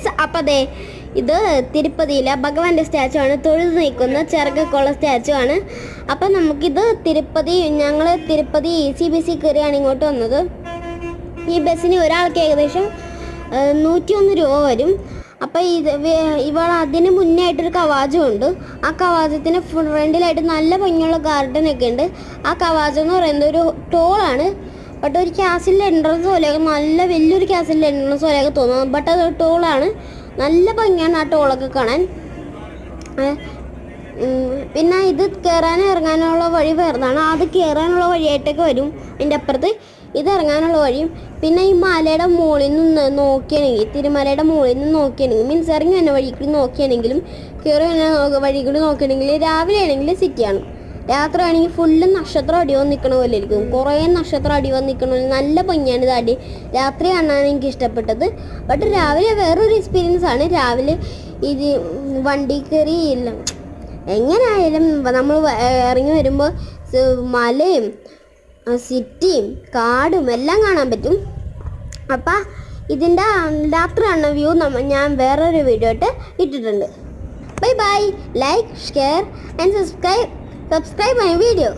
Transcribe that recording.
Friends, അപ്പോൾ ദേ ഇത് തിരുപ്പതിയിലെ ഭഗവാന്റെ സ്റ്റാച്ചു ആണ്. തൊഴുത് നിൽക്കുന്ന ചിറകൊക്കെയുള്ള സ്റ്റാച്ചു ആണ്. അപ്പം നമുക്കിത് ഞങ്ങൾ തിരുപ്പതി CBC കയറിയാണ് ഇങ്ങോട്ട് വന്നത്. ഈ ബസ്സിന് ഒരാൾക്ക് ഏകദേശം 101 രൂപ വരും. അപ്പം അതിന് മുന്നേ ആയിട്ടൊരു കവാജമുണ്ട്. ആ കവാജത്തിന് ഫ്രണ്ടിലായിട്ട് നല്ല ഭംഗിയുള്ള ഗാർഡനൊക്കെ ഉണ്ട്. ആ കവാജം എന്ന് പറയുന്നത് ഒരു ടോളാണ്. ബട്ട് ഒരു ക്യാസിലെ എൻട്രൻസ് പോലെയൊക്കെ നല്ല വലിയൊരു ക്യാസിലെ എൻട്രൻസ് പോലെയൊക്കെ തോന്നുന്നു. ബട്ട് അത് ടോളാണ്. നല്ല ഭംഗിയാണ് ആ ടോളൊക്കെ കാണാൻ. പിന്നെ ഇത് കയറാനും ഇറങ്ങാനുള്ള വഴി വേറെതാണ്. അത് കയറാനുള്ള വഴിയായിട്ടൊക്കെ വരും. അതിൻ്റെ അപ്പുറത്ത് ഇത് ഇറങ്ങാനുള്ള വഴിയും. പിന്നെ ഈ മലയുടെ മുകളിൽ നിന്ന് നോക്കിയാണെങ്കിൽ, തിരുമലയുടെ മുകളിൽ നിന്ന് നോക്കിയാണെങ്കിൽ, മീൻസ് ഇറങ്ങി തന്നെ വഴി കൂടി നോക്കിയാണെങ്കിലും കയറി തന്നെ വഴി കൂടി നോക്കിയാണെങ്കിൽ രാവിലെ ആണെങ്കിൽ സിറ്റിയാണ്. രാത്രി ആണെങ്കിൽ ഫുള്ള് നക്ഷത്രം അടി വന്ന് നിൽക്കണ പോലെ ഇരിക്കും. കുറേ നക്ഷത്രം അടി വന്ന് നിൽക്കണ പോലെ നല്ല ഭംഗിയാണ് ഇത് രാത്രി കാണാൻ എനിക്ക് ഇഷ്ടപ്പെട്ടത്. ബട്ട് രാവിലെ വേറൊരു എക്സ്പീരിയൻസ് ആണ്. രാവിലെ ഇത് വണ്ടി കയറി എങ്ങനെയായാലും നമ്മൾ ഇറങ്ങി വരുമ്പോൾ മലയും സിറ്റിയും കാടും എല്ലാം കാണാൻ പറ്റും. അപ്പം ഇതിൻ്റെ രാത്രി കാണുന്ന വ്യൂ ഞാൻ വേറൊരു വീഡിയോ ഇട്ടിട്ടുണ്ട്. Bye bye. Like, share and subscribe my video.